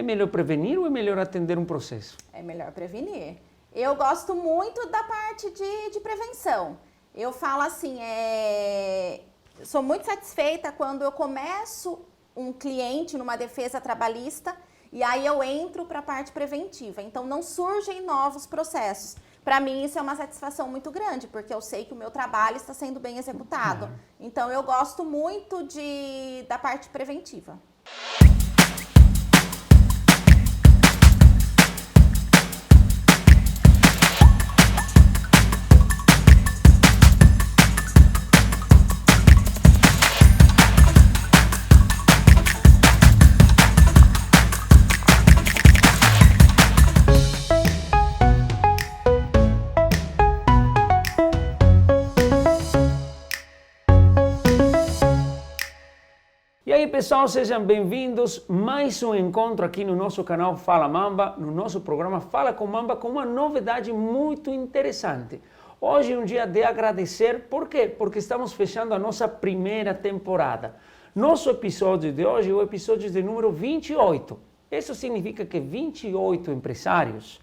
É melhor prevenir ou é melhor atender um processo? É melhor prevenir. Eu gosto muito da parte de prevenção. Eu falo assim, sou muito satisfeita quando eu começo um cliente numa defesa trabalhista e aí eu entro para a parte preventiva. Então, não surgem novos processos. Para mim, isso é uma satisfação muito grande, porque eu sei que o meu trabalho está sendo bem executado. Então, eu gosto muito da parte preventiva. E aí pessoal, sejam bem-vindos a mais um encontro aqui no nosso canal Fala Mamba, no nosso programa Fala com Mamba, com uma novidade muito interessante. Hoje é um dia de agradecer, por quê? Porque estamos fechando a nossa primeira temporada. Nosso episódio de hoje é o episódio de número 28. Isso significa que 28 empresários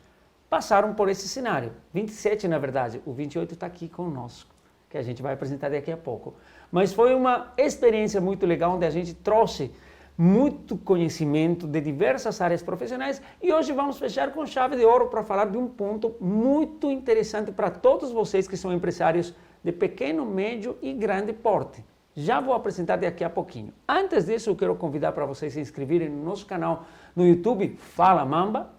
passaram por esse cenário. 27 na verdade, o 28 está aqui conosco, que a gente vai apresentar daqui a pouco. Mas foi uma experiência muito legal, onde a gente trouxe muito conhecimento de diversas áreas profissionais e hoje vamos fechar com chave de ouro para falar de um ponto muito interessante para todos vocês que são empresários de pequeno, médio e grande porte. Já vou apresentar daqui a pouquinho. Antes disso, eu quero convidar para vocês se inscreverem no nosso canal no YouTube Fala Mamba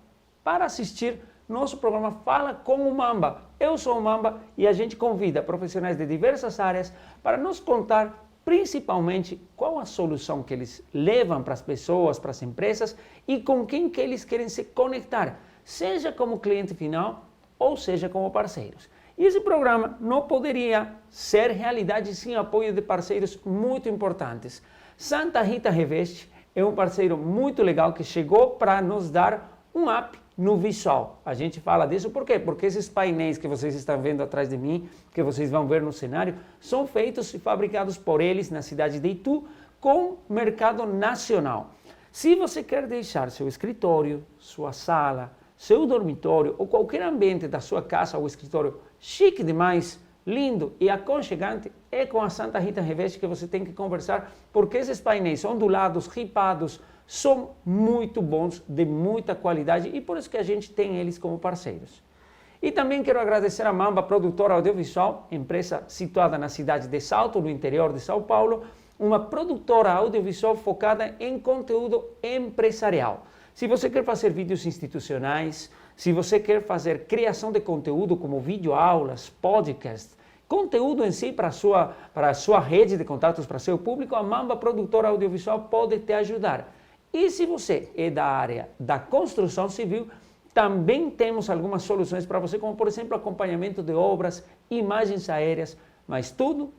para assistir nosso programa Fala com o Mamba. Eu sou o Mamba e a gente convida profissionais de diversas áreas para nos contar principalmente qual a solução que eles levam para as pessoas, para as empresas e com quem que eles querem se conectar, seja como cliente final ou seja como parceiros. E esse programa não poderia ser realidade sem apoio de parceiros muito importantes. Santa Rita Reveste é um parceiro muito legal que chegou para nos dar um up no visual. A gente fala disso por quê? Porque esses painéis que vocês estão vendo atrás de mim, que vocês vão ver no cenário, são feitos e fabricados por eles na cidade de Itu com mercado nacional. Se você quer deixar seu escritório, sua sala, seu dormitório ou qualquer ambiente da sua casa ou escritório chique demais, lindo e aconchegante, é com a Santa Rita Reveste que você tem que conversar, porque esses painéis ondulados, ripados, são muito bons, de muita qualidade e por isso que a gente tem eles como parceiros. E também quero agradecer a Mamba Produtora Audiovisual, empresa situada na cidade de Salto, no interior de São Paulo, uma produtora audiovisual focada em conteúdo empresarial. Se você quer fazer vídeos institucionais, se você quer fazer criação de conteúdo como videoaulas, podcasts, conteúdo em si para a sua rede de contatos, para seu público, a Mamba Produtora Audiovisual pode te ajudar. E se você é da área da construção civil, também temos algumas soluções para você, como por exemplo acompanhamento de obras, imagens aéreas, mas tudo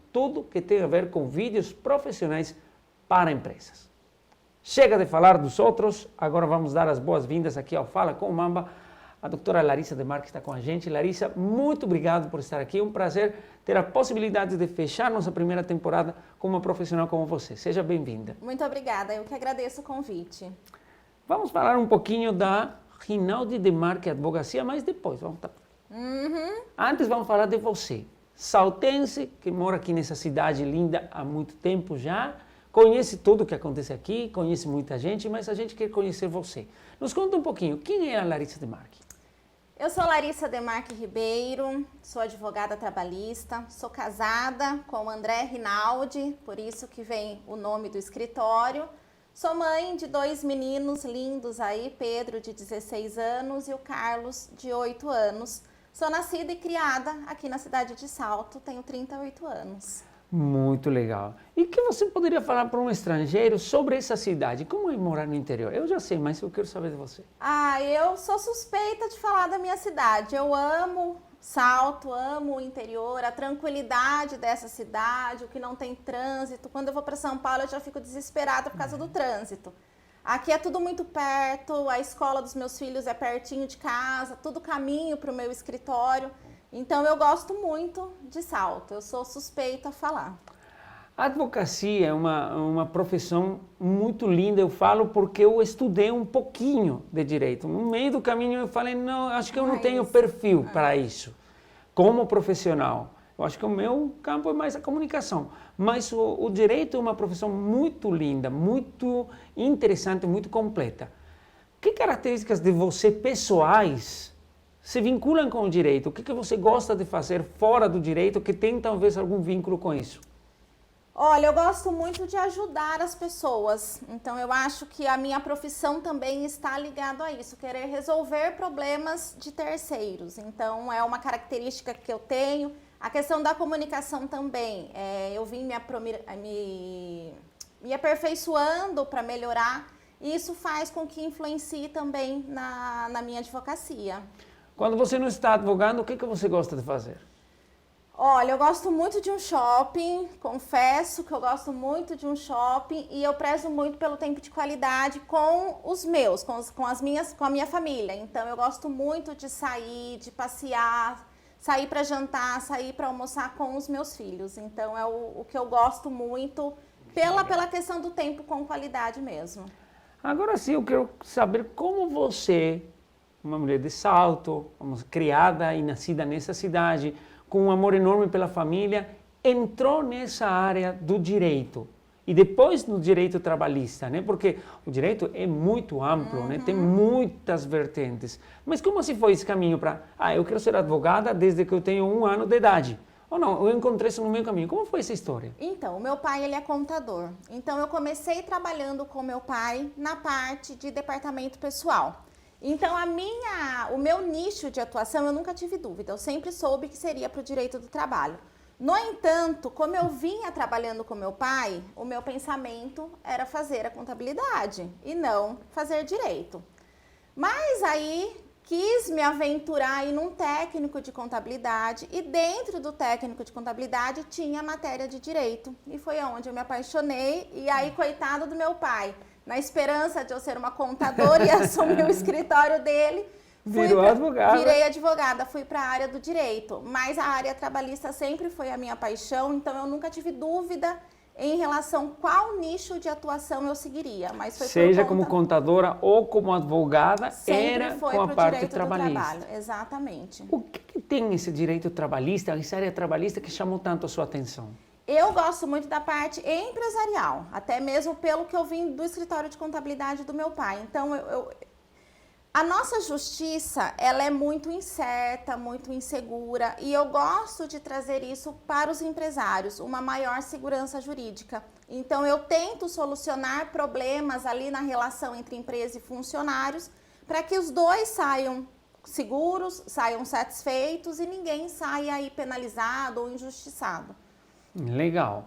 que tem a ver com vídeos profissionais para empresas. Chega de falar dos outros, agora vamos dar as boas-vindas aqui ao Fala com o Mamba. A doutora Larissa Demarque está com a gente. Larissa, muito obrigado por estar aqui. É um prazer ter a possibilidade de fechar nossa primeira temporada com uma profissional como você. Seja bem-vinda. Muito obrigada, eu que agradeço o convite. Vamos falar um pouquinho da Rinaldi Demarque Advocacia, mas depois. Antes vamos falar de você. Saltense, que mora aqui nessa cidade linda há muito tempo já. Conhece tudo o que acontece aqui, conhece muita gente, mas a gente quer conhecer você. Nos conta um pouquinho, quem é a Larissa Demarque? Eu sou Larissa Demarque Ribeiro, sou advogada trabalhista, sou casada com o André Rinaldi, por isso que vem o nome do escritório. Sou mãe de 2 meninos lindos aí, Pedro de 16 anos e o Carlos de 8 anos. Sou nascida e criada aqui na cidade de Salto, tenho 38 anos. Muito legal. E o que você poderia falar para um estrangeiro sobre essa cidade? Como é morar no interior? Eu já sei, mas eu quero saber de você. Eu sou suspeita de falar da minha cidade. Eu amo Salto, amo o interior, a tranquilidade dessa cidade, o que não tem trânsito. Quando eu vou para São Paulo, eu já fico desesperada por causa do trânsito. Aqui é tudo muito perto, a escola dos meus filhos é pertinho de casa, tudo caminho para o meu escritório. Então eu gosto muito de Salto, eu sou suspeita a falar. A advocacia é uma profissão muito linda, eu falo porque eu estudei um pouquinho de direito. No meio do caminho eu falei, não, acho que eu não tenho perfil para isso, como profissional. Eu acho que o meu campo é mais a comunicação. Mas o direito é uma profissão muito linda, muito interessante, muito completa. Que características de você pessoais se vinculam com o direito? O que você gosta de fazer fora do direito que tem talvez algum vínculo com isso? Olha, eu gosto muito de ajudar as pessoas, então eu acho que a minha profissão também está ligada a isso, querer resolver problemas de terceiros. Então é uma característica que eu tenho. A questão da comunicação também, eu vim me aperfeiçoando para melhorar, e isso faz com que influencie também na minha advocacia. Quando você não está advogando, o que você gosta de fazer? Olha, eu gosto muito de um shopping, confesso que eu gosto muito de um shopping e eu prezo muito pelo tempo de qualidade com os meus, com a minha família. Então eu gosto muito de sair, de passear, sair para jantar, sair para almoçar com os meus filhos. Então é o que eu gosto muito pela questão do tempo com qualidade mesmo. Agora sim, eu quero saber como você, uma mulher de Salto, criada e nascida nessa cidade, com um amor enorme pela família, entrou nessa área do direito. E depois no direito trabalhista, né? Porque o direito é muito amplo, né? Tem muitas vertentes. Mas como se foi esse caminho para, eu quero ser advogada desde que eu tenho 1 ano de idade? Ou não, eu encontrei isso no meu caminho. Como foi essa história? Então, o meu pai, ele é contador. Então, eu comecei trabalhando com meu pai na parte de departamento pessoal. Então, o meu nicho de atuação, eu nunca tive dúvida. Eu sempre soube que seria para o direito do trabalho. No entanto, como eu vinha trabalhando com meu pai, o meu pensamento era fazer a contabilidade e não fazer direito. Mas aí quis me aventurar em um técnico de contabilidade e dentro do técnico de contabilidade tinha a matéria de direito. E foi onde eu me apaixonei e aí, coitado do meu pai, na esperança de eu ser uma contadora e assumir o escritório dele, virei advogada, fui para a área do direito, mas a área trabalhista sempre foi a minha paixão, então eu nunca tive dúvida em relação a qual nicho de atuação eu seguiria. Mas foi seja como contadora ou como advogada, era com a parte trabalhista. Exatamente. O que tem esse direito trabalhista, essa área trabalhista que chamou tanto a sua atenção? Eu gosto muito da parte empresarial, até mesmo pelo que eu vim do escritório de contabilidade do meu pai. Então, a nossa justiça, ela é muito incerta, muito insegura, e eu gosto de trazer isso para os empresários, uma maior segurança jurídica. Então, eu tento solucionar problemas ali na relação entre empresa e funcionários, para que os dois saiam seguros, saiam satisfeitos e ninguém saia aí penalizado ou injustiçado. Legal.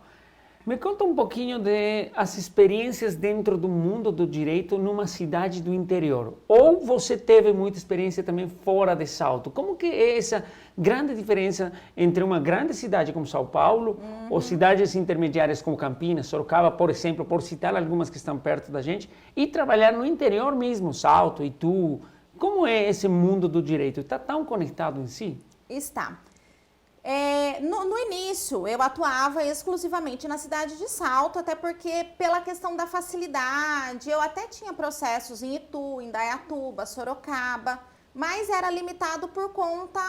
Me conta um pouquinho das experiências dentro do mundo do direito numa cidade do interior. Ou você teve muita experiência também fora de Salto. Como que é essa grande diferença entre uma grande cidade como São Paulo ou cidades intermediárias como Campinas, Sorocaba, por exemplo, por citar algumas que estão perto da gente, e trabalhar no interior mesmo, Salto, Itu? Como é esse mundo do direito? Está tão conectado em si? Está. No início, eu atuava exclusivamente na cidade de Salto, até porque pela questão da facilidade, eu até tinha processos em Itu, em Indaiatuba, Sorocaba, mas era limitado por conta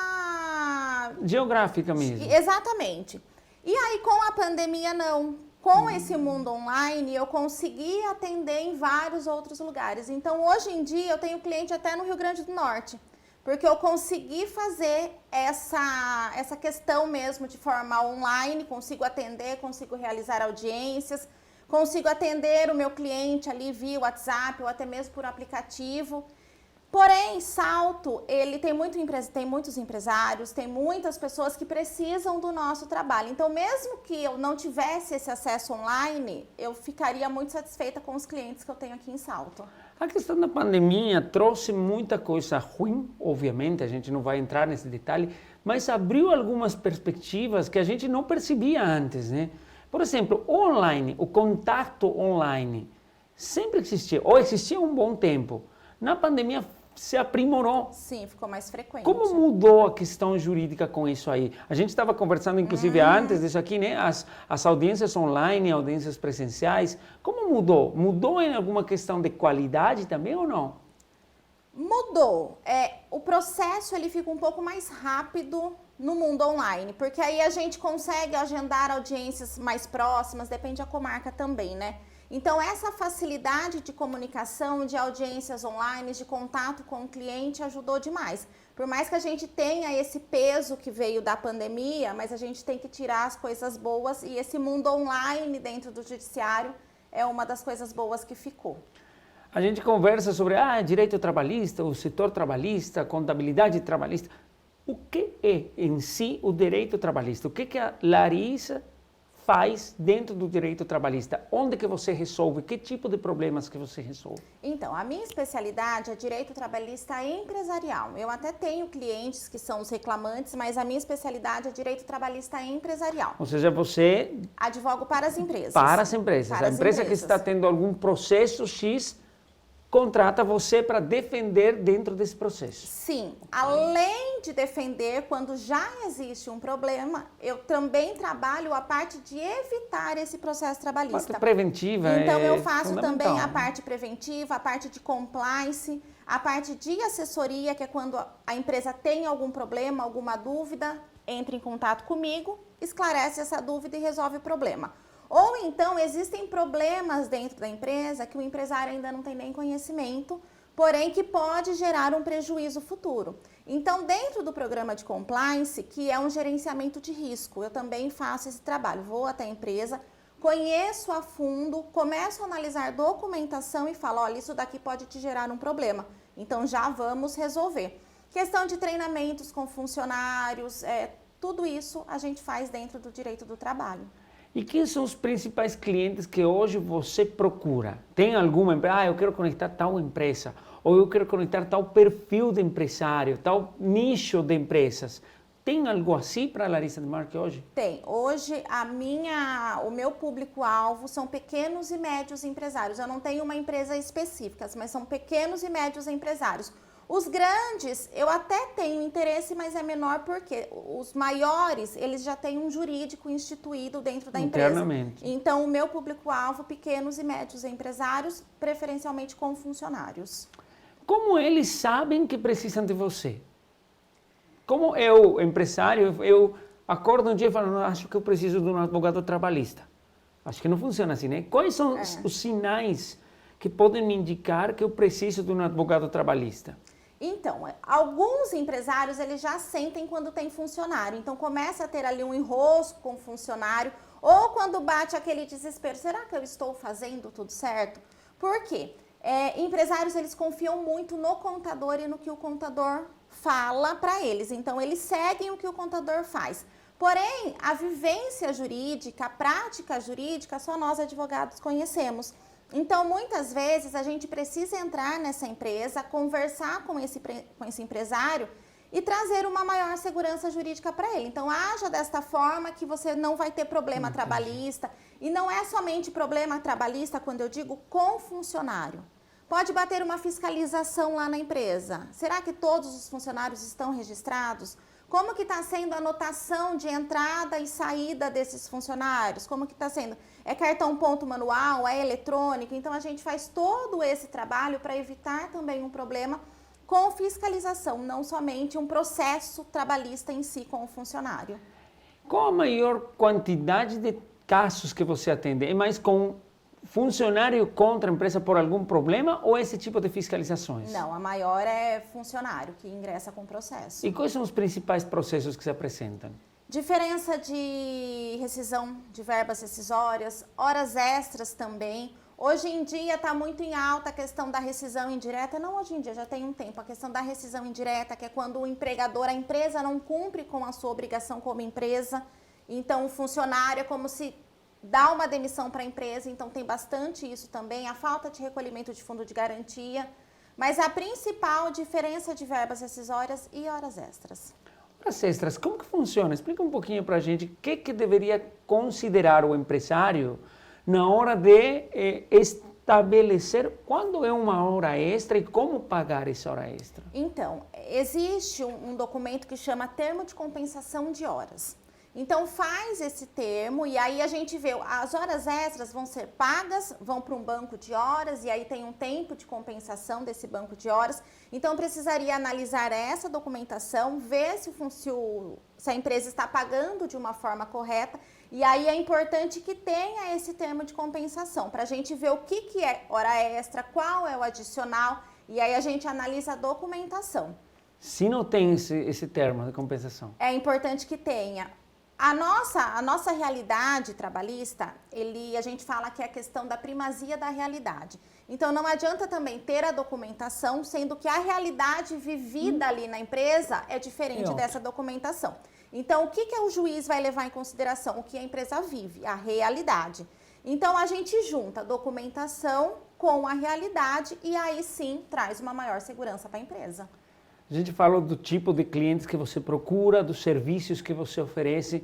geográfica mesmo. Exatamente. E aí, com a pandemia, não. Com esse mundo online, eu consegui atender em vários outros lugares. Então, hoje em dia, eu tenho cliente até no Rio Grande do Norte. Porque eu consegui fazer essa questão mesmo de forma online, consigo atender, consigo realizar audiências, consigo atender o meu cliente ali via WhatsApp ou até mesmo por aplicativo. Porém, Salto, ele tem muitos empresários, tem muitas pessoas que precisam do nosso trabalho. Então, mesmo que eu não tivesse esse acesso online, eu ficaria muito satisfeita com os clientes que eu tenho aqui em Salto. A questão da pandemia trouxe muita coisa ruim, obviamente, a gente não vai entrar nesse detalhe, mas abriu algumas perspectivas que a gente não percebia antes, né? Por exemplo, online, o contato online sempre existia, ou existia um bom tempo. Na pandemia se aprimorou. Sim, ficou mais frequente. Como mudou a questão jurídica com isso aí? A gente estava conversando, inclusive, antes disso aqui, né? As audiências online, audiências presenciais. Como mudou? Mudou em alguma questão de qualidade também ou não? Mudou. O processo ele fica um pouco mais rápido no mundo online, porque aí a gente consegue agendar audiências mais próximas, depende da comarca também, né? Então, essa facilidade de comunicação, de audiências online, de contato com o cliente ajudou demais. Por mais que a gente tenha esse peso que veio da pandemia, mas a gente tem que tirar as coisas boas e esse mundo online dentro do judiciário é uma das coisas boas que ficou. A gente conversa sobre direito trabalhista, o setor trabalhista, contabilidade trabalhista. O que é em si o direito trabalhista? O que a Larissa faz dentro do direito trabalhista? Onde que você resolve? Que tipo de problemas que você resolve? Então, a minha especialidade é direito trabalhista empresarial. Eu até tenho clientes que são os reclamantes, mas a minha especialidade é direito trabalhista empresarial. Ou seja, você advogo para as empresas. Para as empresas. Para a empresa que está tendo algum processo X contrata você para defender dentro desse processo. Sim, além de defender quando já existe um problema, eu também trabalho a parte de evitar esse processo trabalhista. A parte preventiva então eu faço também a né? parte preventiva, a parte de compliance, a parte de assessoria, que é quando a empresa tem algum problema, alguma dúvida, entra em contato comigo, esclarece essa dúvida e resolve o problema. Ou então existem problemas dentro da empresa que o empresário ainda não tem nem conhecimento, porém que pode gerar um prejuízo futuro. Então, dentro do programa de compliance, que é um gerenciamento de risco, eu também faço esse trabalho. Vou até a empresa, conheço a fundo, começo a analisar documentação e falo, olha, isso daqui pode te gerar um problema. Então, já vamos resolver. Questão de treinamentos com funcionários, tudo isso a gente faz dentro do direito do trabalho. E quem são os principais clientes que hoje você procura? Tem alguma empresa? Eu quero conectar tal empresa, ou eu quero conectar tal perfil de empresário, tal nicho de empresas. Tem algo assim para a Larissa Demarque hoje? Tem. Hoje, o meu público-alvo são pequenos e médios empresários. Eu não tenho uma empresa específica, mas são pequenos e médios empresários. Os grandes, eu até tenho interesse, mas é menor porque os maiores, eles já têm um jurídico instituído dentro da empresa. Internamente. Então, o meu público-alvo, pequenos e médios empresários, preferencialmente com funcionários. Como eles sabem que precisam de você? Como eu, empresário, eu acordo um dia e falo, acho que eu preciso de um advogado trabalhista. Acho que não funciona assim, né? Quais são os sinais que podem me indicar que eu preciso de um advogado trabalhista? Então, alguns empresários, eles já sentem quando tem funcionário. Então, começa a ter ali um enrosco com o funcionário, ou quando bate aquele desespero, será que eu estou fazendo tudo certo? Por quê? Empresários, eles confiam muito no contador e no que o contador fala para eles. Então, eles seguem o que o contador faz. Porém, a vivência jurídica, a prática jurídica, só nós advogados conhecemos. Então, muitas vezes, a gente precisa entrar nessa empresa, conversar com esse empresário e trazer uma maior segurança jurídica para ele. Então, haja desta forma que você não vai ter problema trabalhista. E não é somente problema trabalhista, quando eu digo com funcionário. Pode bater uma fiscalização lá na empresa. Será que todos os funcionários estão registrados? Como que está sendo a anotação de entrada e saída desses funcionários? Como que está sendo? É cartão ponto manual? É eletrônico? Então, a gente faz todo esse trabalho para evitar também um problema com fiscalização, não somente um processo trabalhista em si com o funcionário. Qual a maior quantidade de casos que você atende? É mais com funcionário contra a empresa por algum problema ou esse tipo de fiscalizações? Não, a maior é funcionário que ingressa com o processo. E quais são os principais processos que se apresentam? Diferença de rescisão de verbas rescisórias, horas extras também. Hoje em dia está muito em alta a questão da rescisão indireta, não hoje em dia, já tem um tempo, a questão da rescisão indireta, que é quando o empregador, a empresa não cumpre com a sua obrigação como empresa, então o funcionário é como se dá uma demissão para a empresa, então tem bastante isso também, a falta de recolhimento de fundo de garantia, mas a principal diferença de verbas rescisórias e horas extras. Horas extras, como que funciona? Explica um pouquinho para a gente o que deveria considerar o empresário na hora de estabelecer quando é uma hora extra e como pagar essa hora extra? Então, existe um documento que chama Termo de Compensação de Horas. Então, faz esse termo e aí a gente vê as horas extras vão ser pagas, vão para um banco de horas e aí tem um tempo de compensação desse banco de horas. Então, precisaria analisar essa documentação, ver se a empresa está pagando de uma forma correta. E aí é importante que tenha esse termo de compensação, para a gente ver o que é hora extra, qual é o adicional, e aí a gente analisa a documentação. Se não tem esse termo de compensação? É importante que tenha. A nossa realidade trabalhista, a gente fala que é a questão da primazia da realidade. Então, não adianta também ter a documentação, sendo que a realidade vivida ali na empresa é diferente dessa documentação. Então, o que o juiz vai levar em consideração? O que a empresa vive, a realidade. Então, a gente junta a documentação com a realidade e aí sim traz uma maior segurança para a empresa. A gente falou do tipo de clientes que você procura, dos serviços que você oferece.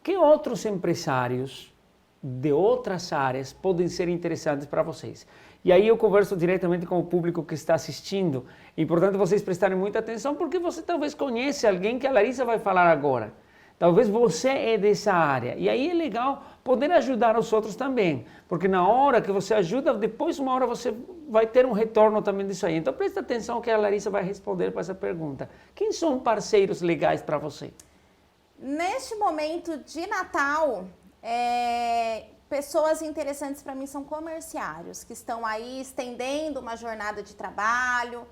Que outros empresários de outras áreas podem ser interessantes para vocês? E aí eu converso diretamente com o público que está assistindo. É importante vocês prestarem muita atenção porque você talvez conhece alguém que a Larissa vai falar agora. Talvez você é dessa área. E aí é legal poder ajudar os outros também. Porque na hora que você ajuda, depois uma hora você vai ter um retorno também disso aí. Então presta atenção que a Larissa vai responder para essa pergunta. Quem são parceiros legais para você? Neste momento de Natal, pessoas interessantes para mim são comerciários, que estão aí estendendo uma jornada de trabalho,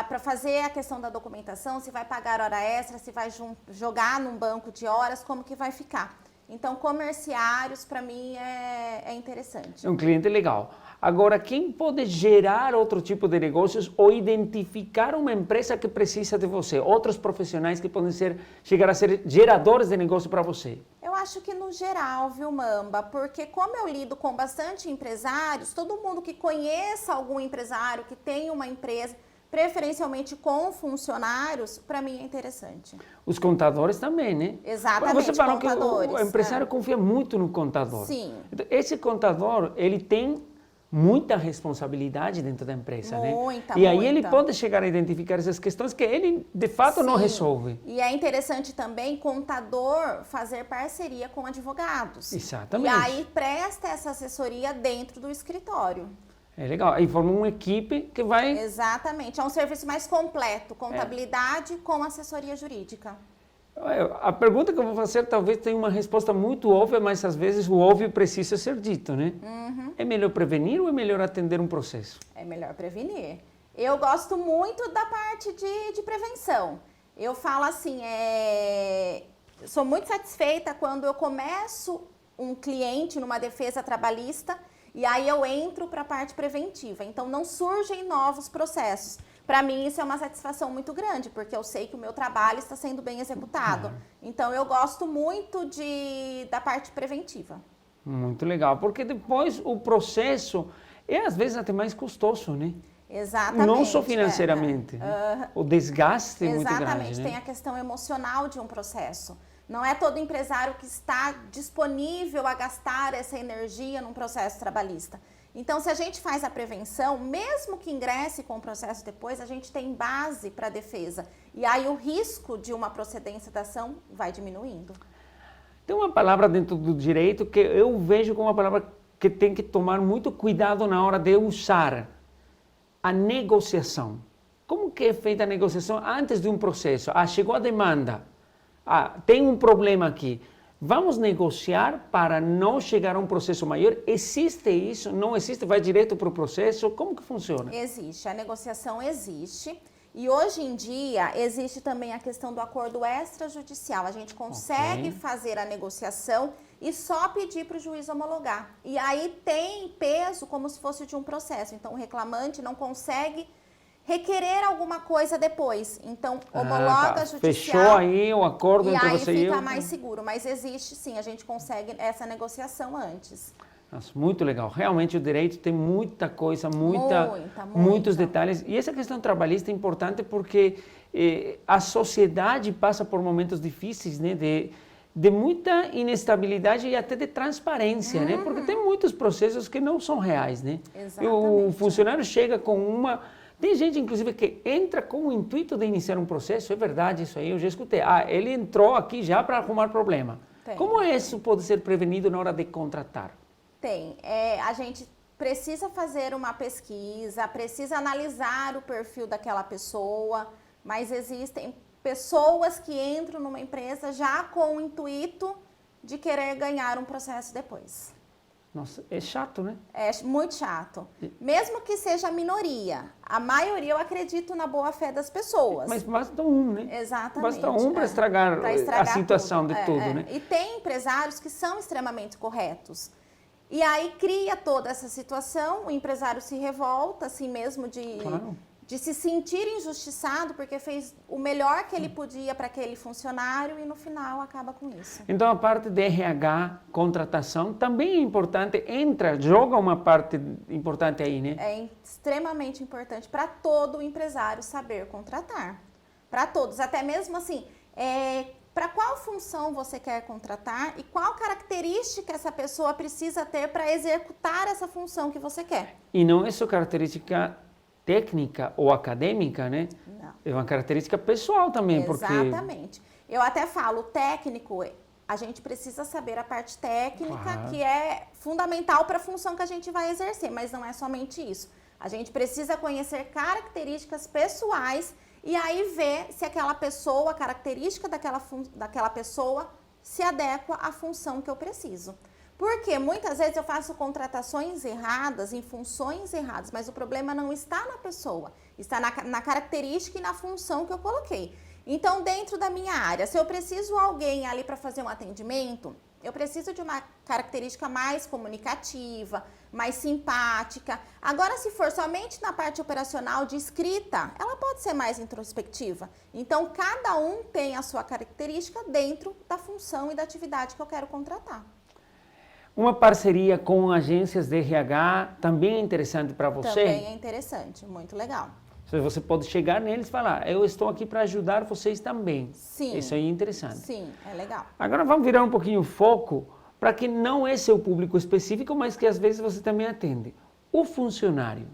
para fazer a questão da documentação, se vai pagar hora extra, se vai jogar num banco de horas, como que vai ficar. Então, comerciários, para mim, é interessante. É um cliente legal. Agora, quem pode gerar outro tipo de negócios ou identificar uma empresa que precisa de você? Outros profissionais que podem chegar a ser geradores de negócio para você? Eu acho que no geral, viu, Mamba? Porque como eu lido com bastante empresários, todo mundo que conheça algum empresário, que tem uma empresa, preferencialmente com funcionários, para mim é interessante. Os contadores também, né? Exatamente, você falou contadores. Que o empresário confia muito no contador. Sim. Então, esse contador, ele tem muita responsabilidade dentro da empresa, né? E aí ele pode chegar a identificar essas questões que ele, de fato, não resolve. E é interessante também contador fazer parceria com advogados. Exatamente. E aí presta essa assessoria dentro do escritório. É legal. Aí forma uma equipe que vai... Exatamente. É um serviço mais completo, contabilidade com assessoria jurídica. A pergunta que eu vou fazer talvez tenha uma resposta muito óbvia, mas às vezes o óbvio precisa ser dito, né? Uhum. É melhor prevenir ou é melhor atender um processo? É melhor prevenir. Eu gosto muito da parte de prevenção. Eu falo assim, sou muito satisfeita quando eu começo um cliente numa defesa trabalhista e aí eu entro para a parte preventiva. Então, não surgem novos processos. Para mim, isso é uma satisfação muito grande, porque eu sei que o meu trabalho está sendo bem executado. Então, eu gosto muito da parte preventiva. Muito legal, porque depois o processo é, às vezes, até mais custoso, né? Exatamente. Não só financeiramente. O desgaste é muito grande. Exatamente, tem a questão emocional de um processo. Não é todo empresário que está disponível a gastar essa energia num processo trabalhista. Então, se a gente faz a prevenção, mesmo que ingresse com o processo depois, a gente tem base para a defesa. E aí o risco de uma procedência da ação vai diminuindo. Tem uma palavra dentro do direito que eu vejo como uma palavra que tem que tomar muito cuidado na hora de usar. A negociação. Como que é feita a negociação antes de um processo? Chegou a demanda. Tem um problema aqui. Vamos negociar para não chegar a um processo maior? Existe isso? Não existe? Vai direto para o processo? Como que funciona? Existe. A negociação existe. E hoje em dia existe também a questão do acordo extrajudicial. A gente consegue fazer a negociação e só pedir para o juiz homologar. E aí tem peso como se fosse de um processo. Então o reclamante não consegue requerer alguma coisa depois. Então, homologa judicial. Fechou aí o acordo entre você e eu. E aí fica mais seguro. Mas existe sim, a gente consegue essa negociação antes. Nossa, muito legal. Realmente o direito tem muita coisa, muitos detalhes. E essa questão trabalhista é importante porque a sociedade passa por momentos difíceis, né? de muita inestabilidade e até de transparência, né? Porque tem muitos processos que não são reais, né? Exatamente. O funcionário chega com uma... Tem gente, inclusive, que entra com o intuito de iniciar um processo, é verdade isso aí, eu já escutei. Ah, ele entrou aqui já para arrumar problema. Tem. Como isso pode ser prevenido na hora de contratar? Tem. A gente precisa fazer uma pesquisa, precisa analisar o perfil daquela pessoa, mas existem pessoas que entram numa empresa já com o intuito de querer ganhar um processo depois. Nossa, é chato, né? É muito chato. Mesmo que seja a minoria, a maioria eu acredito na boa fé das pessoas. Mas basta um, né? Exatamente. Basta um para estragar a situação tudo. de tudo, né? E tem empresários que são extremamente corretos. E aí cria toda essa situação, o empresário se revolta, assim mesmo, de se sentir injustiçado, porque fez o melhor que ele podia para aquele funcionário e no final acaba com isso. Então a parte de RH, contratação, também é importante, joga uma parte importante aí, né? É extremamente importante para todo empresário saber contratar. Para todos, até mesmo assim, para qual função você quer contratar e qual característica essa pessoa precisa ter para executar essa função que você quer. E não é só característica técnica ou acadêmica, né? Não. É uma característica pessoal também, Exatamente. Eu até falo, técnico, a gente precisa saber a parte técnica, que é fundamental para a função que a gente vai exercer, mas não é somente isso. A gente precisa conhecer características pessoais e aí ver se aquela pessoa, a característica daquela pessoa se adequa à função que eu preciso. Porque muitas vezes eu faço contratações erradas, em funções erradas, mas o problema não está na pessoa, está na característica e na função que eu coloquei. Então, dentro da minha área, se eu preciso de alguém ali para fazer um atendimento, eu preciso de uma característica mais comunicativa, mais simpática. Agora, se for somente na parte operacional de escrita, ela pode ser mais introspectiva. Então, cada um tem a sua característica dentro da função e da atividade que eu quero contratar. Uma parceria com agências de RH também é interessante para você? Também é interessante, muito legal. Você pode chegar neles e falar, eu estou aqui para ajudar vocês também. Sim. Isso aí é interessante. Sim, é legal. Agora vamos virar um pouquinho o foco para que não é seu público específico, mas que às vezes você também atende. O funcionário,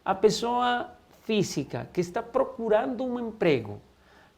a pessoa física que está procurando um emprego.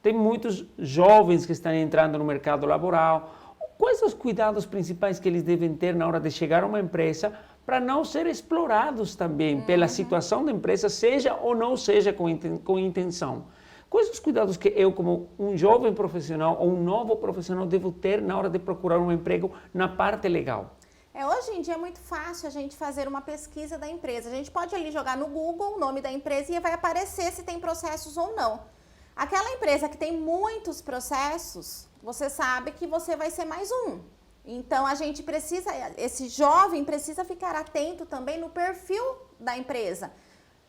Tem muitos jovens que estão entrando no mercado laboral. Quais são os cuidados principais que eles devem ter na hora de chegar a uma empresa para não ser explorados também pela situação da empresa, seja ou não seja com intenção? Quais os cuidados que eu, como um jovem profissional ou um novo profissional, devo ter na hora de procurar um emprego na parte legal? Hoje em dia é muito fácil a gente fazer uma pesquisa da empresa. A gente pode ali jogar no Google o nome da empresa e vai aparecer se tem processos ou não. Aquela empresa que tem muitos processos, você sabe que você vai ser mais um. Então, a gente precisa, esse jovem precisa ficar atento também no perfil da empresa.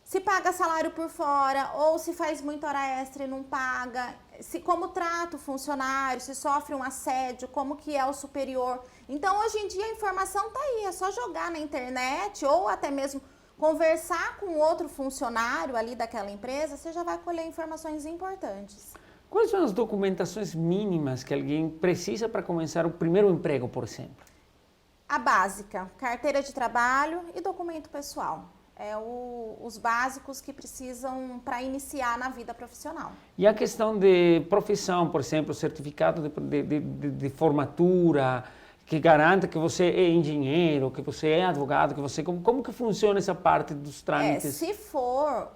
Se paga salário por fora ou se faz muita hora extra e não paga, como trata o funcionário, se sofre um assédio, como que é o superior. Então, hoje em dia a informação está aí, é só jogar na internet ou até mesmo conversar com outro funcionário ali daquela empresa, você já vai colher informações importantes. Quais são as documentações mínimas que alguém precisa para começar o primeiro emprego, por exemplo? A básica, carteira de trabalho e documento pessoal. Os básicos que precisam para iniciar na vida profissional. E a questão de profissão, por exemplo, certificado de formatura, que garanta que você é engenheiro, que você é advogado, que você... Como que funciona essa parte dos trâmites? Se for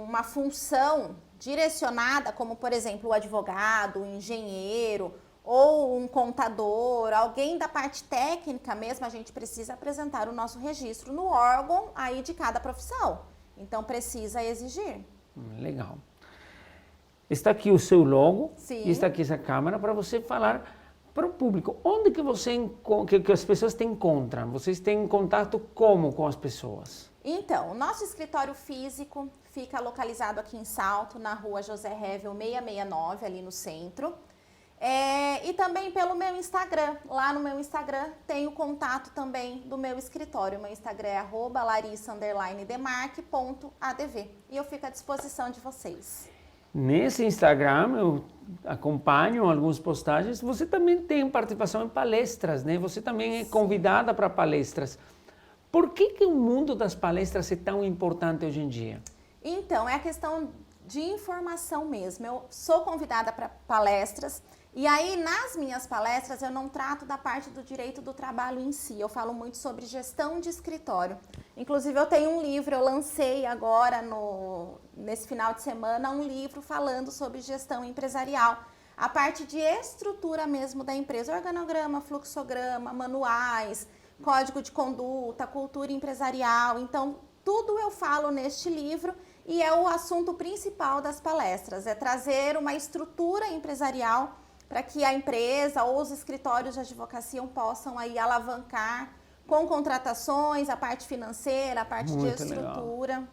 uma função direcionada, como por exemplo o advogado, o engenheiro ou um contador, alguém da parte técnica mesmo, a gente precisa apresentar o nosso registro no órgão aí de cada profissão. Então precisa exigir. Legal. Está aqui o seu logo. Sim. E está aqui essa câmera para você falar para o público. Onde que as pessoas te encontram? Vocês têm contato como com as pessoas? Então, o nosso escritório físico fica localizado aqui em Salto, na rua José Revel 669, ali no centro. E também pelo meu Instagram. Lá no meu Instagram tem o contato também do meu escritório. Meu Instagram é @larissa_demarque.adv. E eu fico à disposição de vocês. Nesse Instagram, eu acompanho algumas postagens, você também tem participação em palestras, né? Você também é convidada para palestras. Por que o mundo das palestras é tão importante hoje em dia? Então, é a questão de informação mesmo. Eu sou convidada para palestras e aí nas minhas palestras eu não trato da parte do direito do trabalho em si. Eu falo muito sobre gestão de escritório. Inclusive eu tenho um livro, eu lancei agora nesse final de semana um livro falando sobre gestão empresarial. A parte de estrutura mesmo da empresa, organograma, fluxograma, manuais, código de conduta, cultura empresarial. Então, tudo eu falo neste livro e é o assunto principal das palestras, é trazer uma estrutura empresarial para que a empresa ou os escritórios de advocacia possam aí alavancar com contratações, a parte financeira, a parte de estrutura. Legal.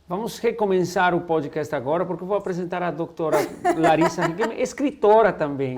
Vamos recomeçar o podcast agora, porque eu vou apresentar a doutora Larissa Riquelme, escritora também.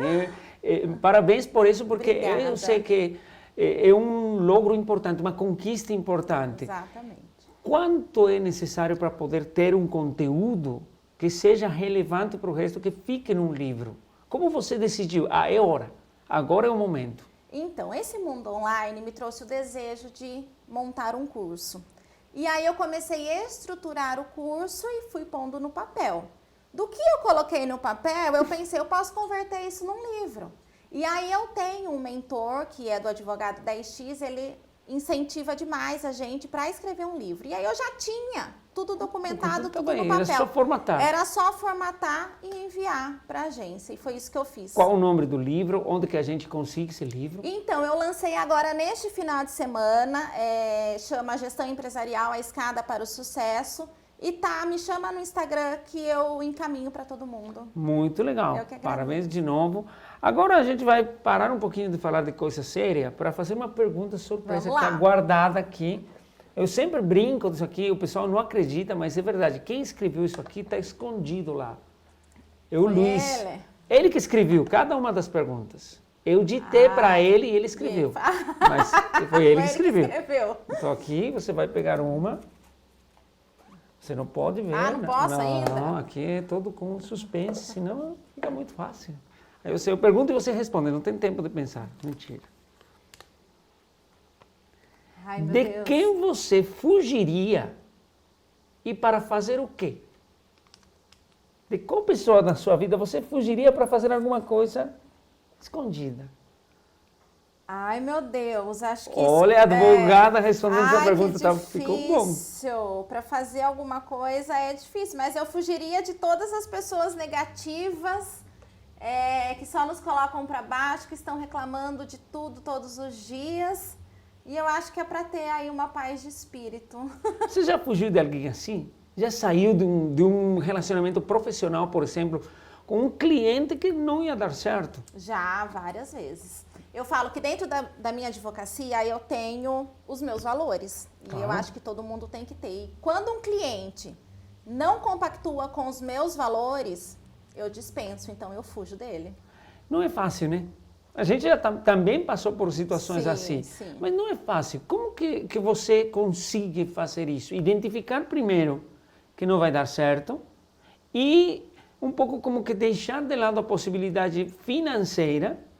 Parabéns por isso, porque obrigada. Eu sei que é um logro importante, uma conquista importante. Exatamente. Quanto é necessário para poder ter um conteúdo que seja relevante para o resto, que fique num livro? Como você decidiu? É hora, agora é o momento. Então, esse mundo online me trouxe o desejo de montar um curso. E aí eu comecei a estruturar o curso e fui pondo no papel. Do que eu coloquei no papel, eu pensei, eu posso converter isso num livro. E aí eu tenho um mentor, que é do advogado 10X, ele incentiva demais a gente para escrever um livro. E aí eu já tinha tudo documentado, tudo no papel. Era só formatar. Era só formatar e enviar para a agência. E foi isso que eu fiz. Qual o nome do livro? Onde que a gente consegue esse livro? Então, eu lancei agora neste final de semana, chama Gestão Empresarial, a Escada para o Sucesso. E me chama no Instagram que eu encaminho para todo mundo. Muito legal. Parabéns de novo. Agora a gente vai parar um pouquinho de falar de coisa séria para fazer uma pergunta surpresa que está guardada aqui. Eu sempre brinco disso aqui, o pessoal não acredita, mas é verdade. Quem escreveu isso aqui está escondido lá. É o Luiz. Ele que escreveu cada uma das perguntas. Eu ditei para ele e ele escreveu. Mas foi ele que escreveu. Então aqui você vai pegar uma. Você não pode ver. Não posso ainda? Não, aqui é todo com suspense, senão fica muito fácil. Aí eu pergunto e você responde, não tem tempo de pensar. Mentira. Ai, meu de Deus. Quem você fugiria e para fazer o quê? De qual pessoa na sua vida você fugiria para fazer alguma coisa escondida? Ai, meu Deus, acho que... Olha, a advogada respondendo essa pergunta, ficou bom. Difícil, para fazer alguma coisa é difícil, mas eu fugiria de todas as pessoas negativas, que só nos colocam para baixo, que estão reclamando de tudo todos os dias, e eu acho que é para ter aí uma paz de espírito. Você já fugiu de alguém assim? Já saiu de um relacionamento profissional, por exemplo, com um cliente que não ia dar certo? Já, várias vezes. Eu falo que dentro da minha advocacia eu tenho os meus valores. E eu acho que todo mundo tem que ter. E quando um cliente não compactua com os meus valores, eu dispenso, então eu fujo dele. Não é fácil, né? A gente já também passou por situações assim. Sim. Mas não é fácil. Como que você consegue fazer isso? Identificar primeiro que não vai dar certo e um pouco como que deixar de lado a possibilidade financeira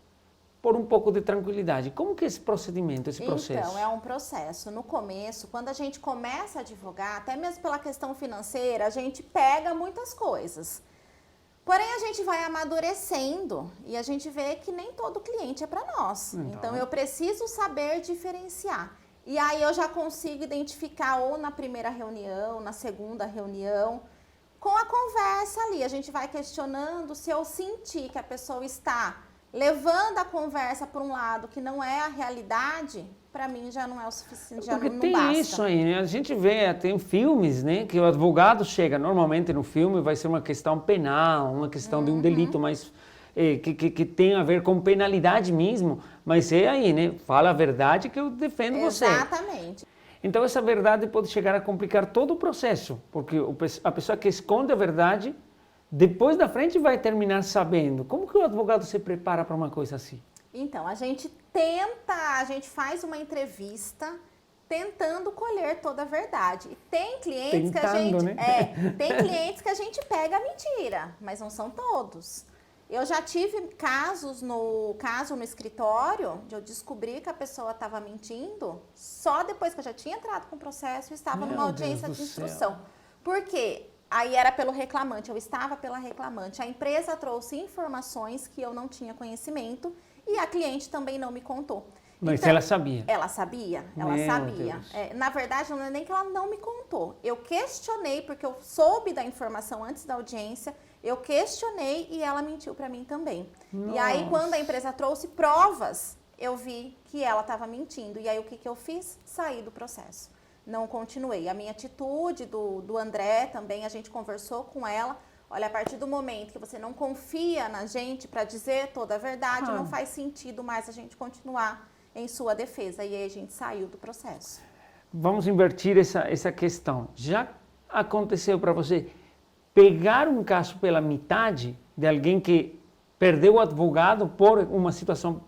por um pouco de tranquilidade. Como que é esse procedimento, esse processo? Então, é um processo. No começo, quando a gente começa a advogar, até mesmo pela questão financeira, a gente pega muitas coisas. Porém, a gente vai amadurecendo e a gente vê que nem todo cliente é para nós. Então, eu preciso saber diferenciar. E aí eu já consigo identificar ou na primeira reunião, na segunda reunião, com a conversa ali. A gente vai questionando se eu sentir que a pessoa está levando a conversa para um lado que não é a realidade, para mim já não é o suficiente, já porque não tem basta. Isso aí, né? A gente vê, tem filmes, né, que o advogado chega, normalmente no filme vai ser uma questão penal, uma questão de um delito mais que tem a ver com penalidade mesmo, mas é aí, né? Fala a verdade que eu defendo você. Exatamente. Então essa verdade pode chegar a complicar todo o processo, porque a pessoa que esconde a verdade depois da frente vai terminar sabendo. Como que o advogado se prepara para uma coisa assim? Então, a gente faz uma entrevista tentando colher toda a verdade. E tem clientes tem clientes que a gente pega a mentira, mas não são todos. Eu já tive caso no escritório, de eu descobrir que a pessoa estava mentindo, só depois que eu já tinha entrado com o processo e estava numa audiência de instrução. Por quê? Aí era pelo reclamante, eu estava pela reclamante. A empresa trouxe informações que eu não tinha conhecimento e a cliente também não me contou. Mas então, ela sabia? Ela sabia. Na verdade, não é nem que ela não me contou. Eu questionei, porque eu soube da informação antes da audiência, eu questionei e ela mentiu para mim também. Nossa. E aí, quando a empresa trouxe provas, eu vi que ela estava mentindo. E aí, o que eu fiz? Saí do processo. Não continuei. A minha atitude do André também, a gente conversou com ela. Olha, a partir do momento que você não confia na gente para dizer toda a verdade, não faz sentido mais a gente continuar em sua defesa. E aí a gente saiu do processo. Vamos invertir essa questão. Já aconteceu para você pegar um caso pela metade de alguém que perdeu o advogado por uma situação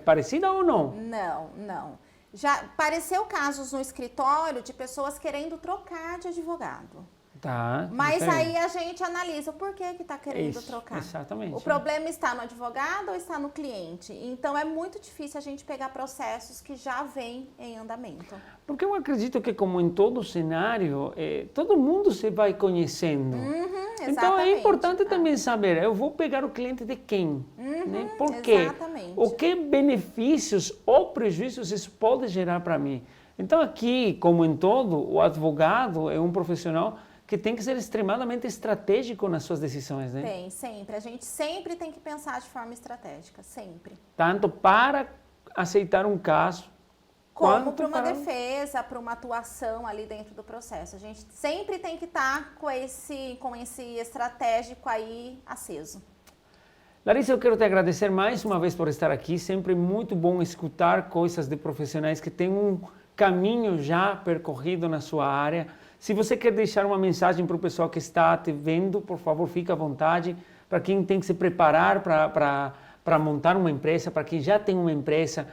parecida ou não? Não. Já apareceu casos no escritório de pessoas querendo trocar de advogado. Tá. Mas aí a gente analisa o porquê que está querendo trocar. Exatamente. O problema está no advogado ou está no cliente? Então é muito difícil a gente pegar processos que já vêm em andamento. Porque eu acredito que, como em todo cenário, todo mundo se vai conhecendo. Então é importante também saber, eu vou pegar o cliente de quem? Né? Por quê? Exatamente. O que benefícios ou prejuízos isso pode gerar para mim? Então aqui, como em todo, o advogado é um profissional que tem que ser extremamente estratégico nas suas decisões, né? Tem, sempre. A gente sempre tem que pensar de forma estratégica, sempre. Tanto para aceitar um caso, como para uma defesa, para uma atuação ali dentro do processo. A gente sempre tem que estar com esse estratégico aí aceso. Larissa, eu quero te agradecer mais uma vez por estar aqui. Sempre muito bom escutar coisas de profissionais que têm um caminho já percorrido na sua área. Se você quer deixar uma mensagem para o pessoal que está te vendo, por favor, fique à vontade. Para quem tem que se preparar para montar uma empresa, para quem já tem uma empresa,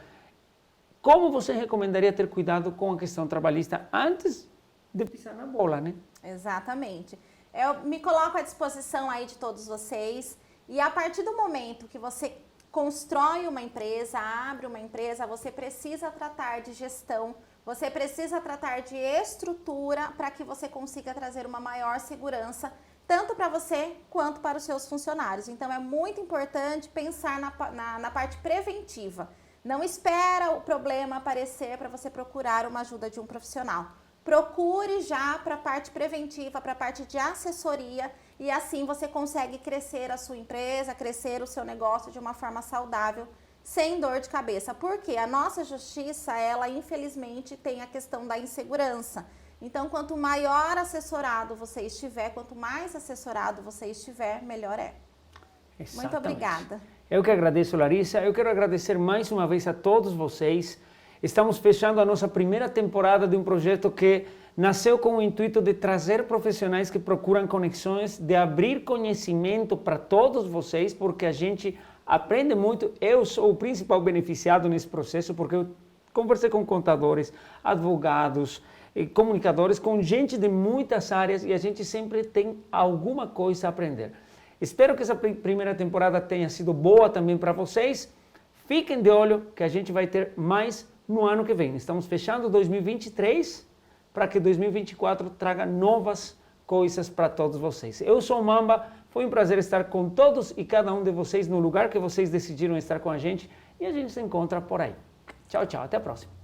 como você recomendaria ter cuidado com a questão trabalhista antes de pisar na bola, né? Exatamente. Eu me coloco à disposição aí de todos vocês e a partir do momento que você constrói uma empresa, abre uma empresa, você precisa tratar de gestão, você precisa tratar de estrutura para que você consiga trazer uma maior segurança, tanto para você quanto para os seus funcionários. Então, é muito importante pensar na parte preventiva. Não espera o problema aparecer para você procurar uma ajuda de um profissional. Procure já para a parte preventiva, para a parte de assessoria e assim você consegue crescer a sua empresa, crescer o seu negócio de uma forma saudável, sem dor de cabeça, porque a nossa justiça, ela infelizmente tem a questão da insegurança. Então, quanto maior assessorado você estiver, quanto mais assessorado você estiver, melhor é. Exatamente. Muito obrigada. Eu que agradeço, Larissa. Eu quero agradecer mais uma vez a todos vocês. Estamos fechando a nossa primeira temporada de um projeto que nasceu com o intuito de trazer profissionais que procuram conexões, de abrir conhecimento para todos vocês, porque a gente aprende muito. Eu sou o principal beneficiado nesse processo, porque eu conversei com contadores, advogados, comunicadores, com gente de muitas áreas e a gente sempre tem alguma coisa a aprender. Espero que essa primeira temporada tenha sido boa também para vocês. Fiquem de olho que a gente vai ter mais no ano que vem. Estamos fechando 2023 para que 2024 traga novas coisas para todos vocês. Eu sou o Mamba. Foi um prazer estar com todos e cada um de vocês no lugar que vocês decidiram estar com a gente e a gente se encontra por aí. Tchau, tchau. Até a próxima.